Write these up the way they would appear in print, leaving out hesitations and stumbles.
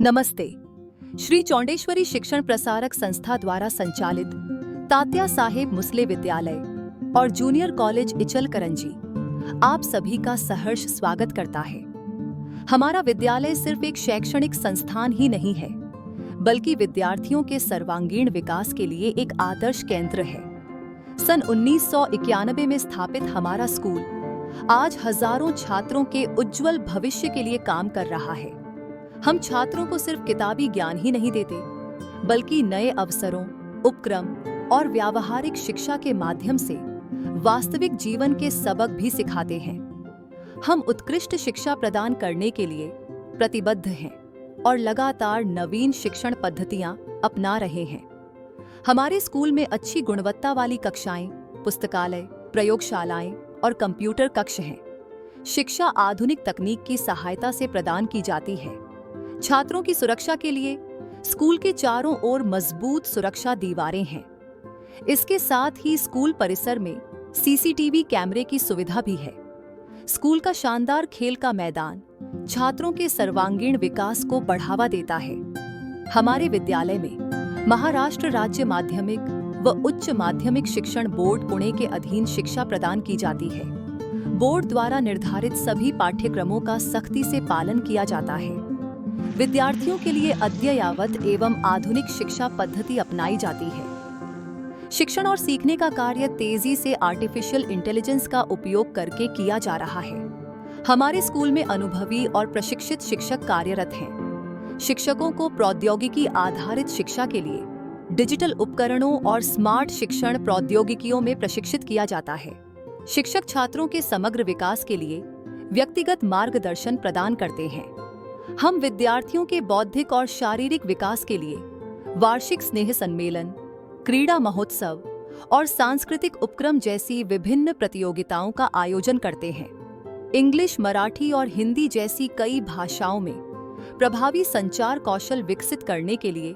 नमस्ते। श्री चौंडेश्वरी शिक्षण प्रसारक संस्था द्वारा संचालित तात्या साहेब मुसले विद्यालय और जूनियर कॉलेज इचलकरंजी आप सभी का सहर्ष स्वागत करता है। हमारा विद्यालय सिर्फ एक शैक्षणिक संस्थान ही नहीं है, बल्कि विद्यार्थियों के सर्वांगीण विकास के लिए एक आदर्श केंद्र है। सन 1991 में स्थापित हमारा स्कूल आज हजारों छात्रों के उज्जवल भविष्य के लिए काम कर रहा है। हम छात्रों को सिर्फ किताबी ज्ञान ही नहीं देते, बल्कि नए अवसरों, उपक्रम और व्यावहारिक शिक्षा के माध्यम से वास्तविक जीवन के सबक भी सिखाते हैं। हम उत्कृष्ट शिक्षा प्रदान करने के लिए प्रतिबद्ध हैं और लगातार नवीन शिक्षण पद्धतियां अपना रहे हैं। हमारे स्कूल में अच्छी गुणवत्ता वाली कक्षाएं, पुस्तकालय, प्रयोगशालाएं और कंप्यूटर कक्ष हैं। शिक्षा आधुनिक तकनीक की सहायता से प्रदान की जाती है। छात्रों की सुरक्षा के लिए स्कूल के चारों ओर मजबूत सुरक्षा दीवारें हैं। इसके साथ ही स्कूल परिसर में सीसीटीवी कैमरे की सुविधा भी है। स्कूल का शानदार खेल का मैदान छात्रों के सर्वांगीण विकास को बढ़ावा देता है। हमारे विद्यालय में महाराष्ट्र राज्य माध्यमिक व उच्च माध्यमिक शिक्षण बोर्ड पुणे के अधीन शिक्षा प्रदान की जाती है। बोर्ड द्वारा निर्धारित सभी पाठ्यक्रमों का सख्ती से पालन किया जाता है। विद्यार्थियों के लिए अद्ययावत एवं आधुनिक शिक्षा पद्धति अपनाई जाती है। शिक्षण और सीखने का कार्य तेजी से आर्टिफिशियल इंटेलिजेंस का उपयोग करके किया जा रहा है। हमारे स्कूल में अनुभवी और प्रशिक्षित शिक्षक कार्यरत हैं। शिक्षकों को प्रौद्योगिकी आधारित शिक्षा के लिए डिजिटल उपकरणों और स्मार्ट शिक्षण प्रौद्योगिकियों में प्रशिक्षित किया जाता है। शिक्षक छात्रों के समग्र विकास के लिए व्यक्तिगत मार्गदर्शन प्रदान करते हैं। हम विद्यार्थियों के बौद्धिक और शारीरिक विकास के लिए वार्षिक स्नेह सम्मेलन, क्रीड़ा महोत्सव और सांस्कृतिक उपक्रम जैसी विभिन्न प्रतियोगिताओं का आयोजन करते हैं। इंग्लिश, मराठी और हिंदी जैसी कई भाषाओं में प्रभावी संचार कौशल विकसित करने के लिए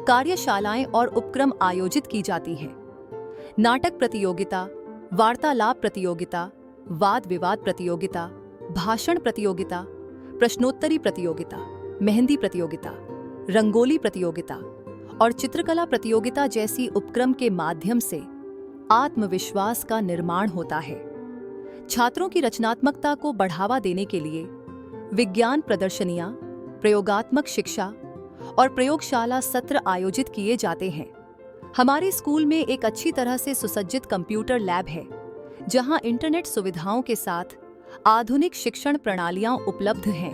कार्यशालाएं और उपक्रम आयोजित की जाती हैं। नाटक प्रतियोगिता, वार्तालाप प्रतियोगिता, वाद विवाद प्रतियोगिता, भाषण प्रतियोगिता, प्रश्नोत्तरी प्रतियोगिता, मेहंदी प्रतियोगिता, रंगोली प्रतियोगिता और चित्रकला प्रतियोगिता जैसी उपक्रम के माध्यम से आत्मविश्वास का निर्माण होता है। छात्रों की रचनात्मकता को बढ़ावा देने के लिए विज्ञान प्रदर्शनियां, प्रयोगात्मक शिक्षा और प्रयोगशाला सत्र आयोजित किए जाते हैं। हमारे स्कूल में एक अच्छी तरह से सुसज्जित कंप्यूटर लैब है, जहां इंटरनेट सुविधाओं के साथ आधुनिक शिक्षण प्रणालियां उपलब्ध हैं।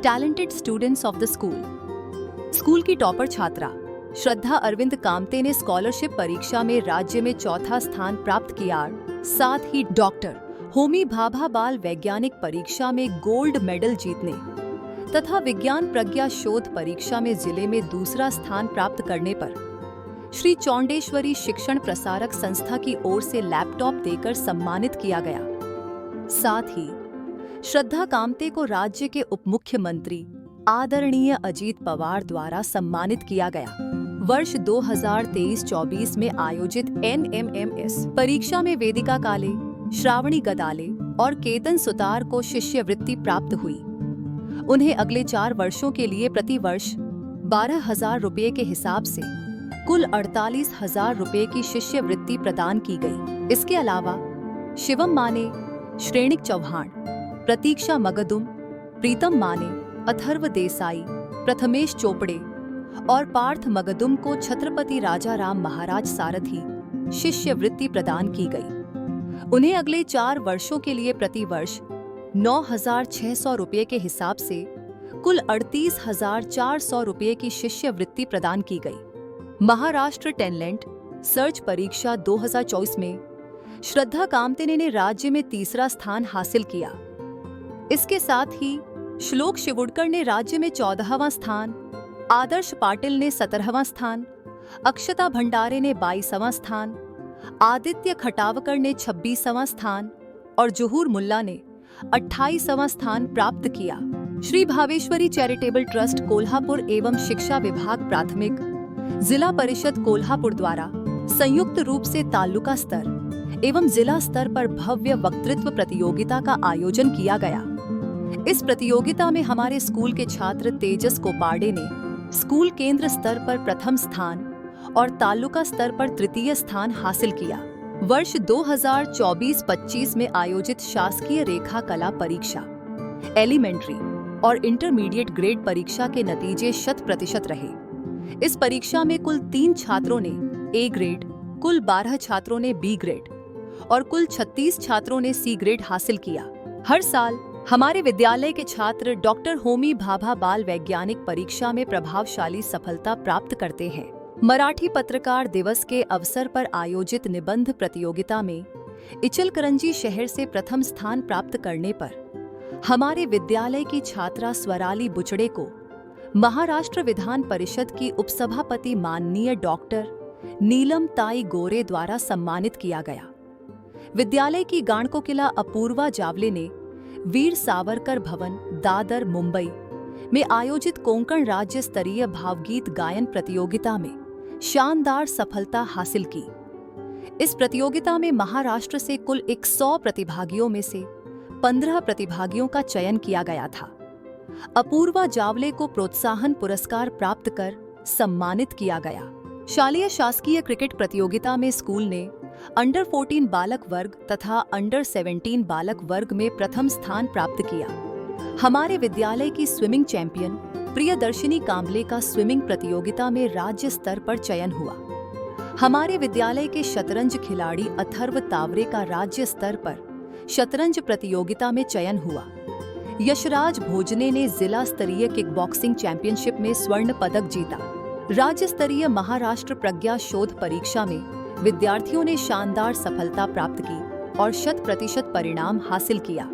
Talented students of the school की टॉपर छात्रा श्रद्धा अरविंद कामते ने स्कॉलरशिप परीक्षा में राज्य में चौथा स्थान प्राप्त किया। साथ ही डॉक्टर होमी भाभा बाल वैज्ञानिक परीक्षा में गोल्ड मेडल जीतने तथा विज्ञान प्रज्ञा शोध परीक्षा में जिले में दूसरा स्थान प्राप्त करने पर श्री चौंडेश्वरी शिक्षण प्रसारक संस्था की ओर से लैपटॉप देकर सम्मानित किया गया। साथ ही श्रद्धा कामते को राज्य के उप मुख्यमंत्री आदरणीय अजीत पवार द्वारा सम्मानित किया गया। वर्ष 2023-24 में आयोजित NMMS परीक्षा में वेदिका काले, श्रावणी गदाले और केतन सुतार को शिष्यवृत्ति प्राप्त हुई। उन्हें अगले 4 वर्षों के लिए प्रति वर्ष 12,000 रुपये के हिसाब से कुल 48,000 रुपये की शिष्यवृत्ति प्रदान की गई। इसके अलावा शिवम माने, श्रेणिक चौहान, प्रतीक्षा मगदुम, प्रीतम माने, अथर्व देसाई, प्रथमेश चोपड़े और पार्थ मगदुम को छत्रपति राजा राम महाराज सारथी शिष्यवृत्ति प्रदान की गई। उन्हें अगले 4 वर्षों के लिए प्रति वर्ष 9,600 रुपये के हिसाब से कुल 38,400 रुपये की शिष्यवृत्ति प्रदान की गई। महाराष्ट्र टैलेंट सर्च परीक्षा 2024 में श्रद्धा कामते ने राज्य में तीसरा स्थान हासिल किया। इसके साथ ही श्लोक शिवुडकर ने राज्य में 14वां स्थान, आदर्श पाटिल ने 17वां स्थान, अक्षता भंडारे ने 22वां स्थान, आदित्य खटावकर ने 26वां स्थान और जुहूर मुल्ला ने 28वां स्थान प्राप्त किया। श्री भावेश्वरी चैरिटेबल ट्रस्ट कोल्हापुर एवं शिक्षा विभाग प्राथमिक जिला परिषद कोल्हापुर द्वारा संयुक्त रूप से तालुका स्तर एवं जिला स्तर पर भव्य वक्तृत्व प्रतियोगिता का आयोजन किया गया। इस प्रतियोगिता में हमारे स्कूल के छात्र तेजस कोपाडे ने स्कूल केंद्र स्तर पर प्रथम स्थान और तालुका स्तर पर तृतीय स्थान हासिल किया। वर्ष 2024-25 में आयोजित शासकीय रेखा कला परीक्षा, एलिमेंट्री और इंटरमीडिएट ग्रेड परीक्षा के नतीजे 100% रहे। इस परीक्षा में कुल 3 छात्रों ने ए ग्रेड, कुल 12 छात्रों ने बी ग्रेड और कुल 36 छात्रों ने सी ग्रेड हासिल किया। हर साल हमारे विद्यालय के छात्र डॉक्टर होमी भाभा बाल वैज्ञानिक परीक्षा में प्रभावशाली सफलता प्राप्त करते हैं। मराठी पत्रकार दिवस के अवसर पर आयोजित निबंध प्रतियोगिता में इचलकरंजी शहर से प्रथम स्थान प्राप्त करने पर हमारे विद्यालय की छात्रा स्वराली बुचड़े को महाराष्ट्र विधान परिषद की उपसभापति माननीय डॉक्टर नीलम ताई गोरे द्वारा सम्मानित किया गया। विद्यालय की गाणको किला अपूर्वा जावले ने वीर सावरकर भवन, दादर, मुंबई में आयोजित कोंकण राज्य स्तरीय भावगीत गायन प्रतियोगिता में शानदार सफलता हासिल की। इस प्रतियोगिता में महाराष्ट्र से कुल 100 प्रतिभागियों में से 15 प्रतिभागियों का चयन किया गया था। अपूर्वा जावले को प्रोत्साहन पुरस्कार प्राप्त कर सम्मानित किया गया। शालेय शासकीय क्रिकेट प्रतियोगिता में स्कूल ने अंडर 14 बालक वर्ग तथा अंडर 17 बालक वर्ग में प्रथम स्थान प्राप्त किया। हमारे विद्यालय की स्विमिंग चैंपियन प्रियदर्शिनी कांबले का स्विमिंग प्रतियोगिता में राज्य स्तर पर चयन हुआ। हमारे विद्यालय के शतरंज खिलाड़ी अथर्व तावरे का राज्य स्तर पर शतरंज प्रतियोगिता में चयन हुआ। यशराज भोजने ने जिला स्तरीय किकबॉक्सिंग चैंपियनशिप में स्वर्ण पदक जीता। राज्य स्तरीय महाराष्ट्र प्रज्ञा शोध परीक्षा में विद्यार्थियों ने शानदार सफलता प्राप्त की और 100% परिणाम हासिल किया।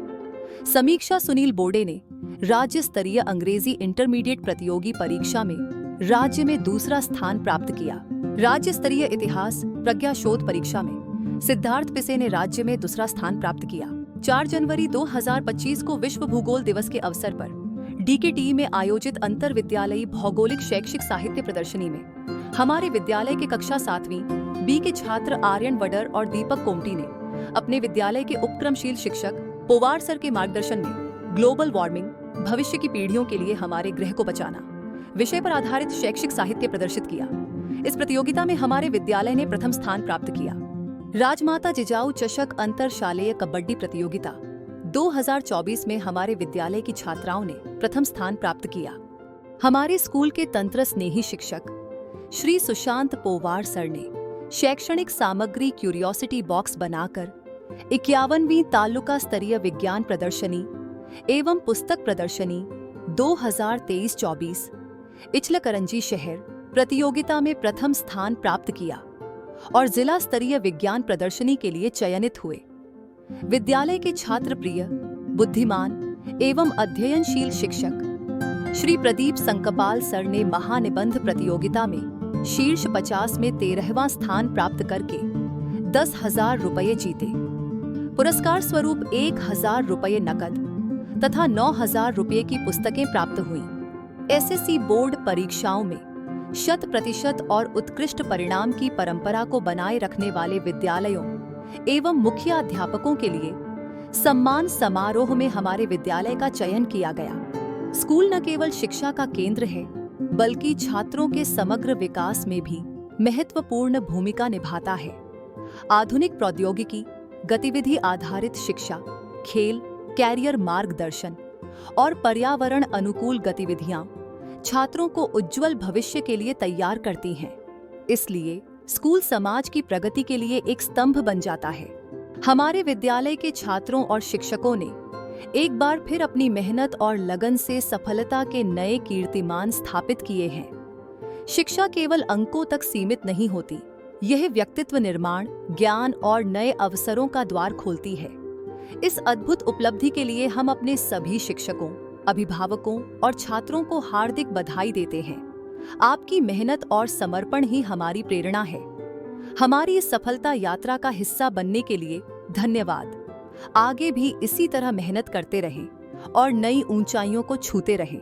समीक्षा सुनील बोडे ने राज्य स्तरीय अंग्रेजी इंटरमीडिएट प्रतियोगी परीक्षा में राज्य में दूसरा स्थान प्राप्त किया। राज्य स्तरीय इतिहास प्रज्ञा शोध परीक्षा में सिद्धार्थ पिसे ने राज्य में दूसरा स्थान प्राप्त किया। 4 जनवरी 2025 को विश्व भूगोल दिवस के अवसर पर डीकेटी में आयोजित अंतर विद्यालयी भौगोलिक शैक्षिक साहित्य प्रदर्शनी में हमारे विद्यालय के कक्षा 7वीं बी के छात्र आर्यन वडर और दीपक कोमटी ने अपने विद्यालय के उपक्रमशील शिक्षक पोवार सर के मार्गदर्शन में ग्लोबल वार्मिंग, भविष्य की पीढ़ियों के लिए हमारे ग्रह को बचाना विषय पर आधारित शैक्षिक साहित्य प्रदर्शित किया। इस प्रतियोगिता में हमारे विद्यालय ने प्रथम स्थान प्राप्त किया। राजमाता जिजाऊ चषक अंतर शालेय कबड्डी प्रतियोगिता 2024 में हमारे विद्यालय की छात्राओं ने प्रथम स्थान प्राप्त किया। हमारे स्कूल के तंत्र स्नेही शिक्षक श्री सुशांत पोवार सर ने शैक्षणिक सामग्री क्यूरियोसिटी बॉक्स बनाकर 51वीं तालुका स्तरीय विज्ञान प्रदर्शनी एवं पुस्तक प्रदर्शनी 2023-24 इचलकरंजी शहर प्रतियोगिता में प्रथम स्थान प्राप्त किया और जिला स्तरीय विज्ञान प्रदर्शनी के लिए चयनित हुए। विद्यालय के छात्र प्रिय, बुद्धिमान एवं अध्ययनशील शिक्षक श्री प्रदीप संकपाल सर ने महानिबंध प्रतियोगिता में शीर्ष 50 में 13वां स्थान प्राप्त करके 10,000 रुपये जीते। पुरस्कार स्वरूप 1,000 रुपये नकद तथा 9,000 रुपये की पुस्तकें प्राप्त हुई। एसएससी बोर्ड परीक्षाओं में 100% और उत्कृष्ट परिणाम की परंपरा को बनाए रखने वाले विद्यालयों एवं मुख्याध्यापकों के लिए सम्मान समारोह में हमारे विद्यालय का चयन किया गया। स्कूल न केवल शिक्षा का केंद्र है बल्कि छात्रों के समग्र विकास में भी महत्वपूर्ण भूमिका निभाता है। आधुनिक प्रौद्योगिकी, गतिविधि आधारित शिक्षा, खेल, कैरियर मार्गदर्शन और पर्यावरण अनुकूल गतिविधियां छात्रों को उज्जवल भविष्य के लिए तैयार करती हैं। इसलिए स्कूल समाज की प्रगति के लिए एक स्तंभ बन जाता है। हमारे विद्यालय के छात्रों और शिक्षकों ने एक बार फिर अपनी मेहनत और लगन से सफलता के नए कीर्तिमान स्थापित किए हैं। शिक्षा केवल अंकों तक सीमित नहीं होती, यह व्यक्तित्व निर्माण, ज्ञान और नए अवसरों का द्वार खोलती है। इस अद्भुत उपलब्धि के लिए हम अपने सभी शिक्षकों, अभिभावकों और छात्रों को हार्दिक बधाई देते हैं। आपकी मेहनत और समर्पण ही हमारी प्रेरणा है। हमारी इस सफलता यात्रा का हिस्सा बनने के लिए धन्यवाद। आगे भी इसी तरह मेहनत करते रहें और नई ऊंचाइयों को छूते रहें।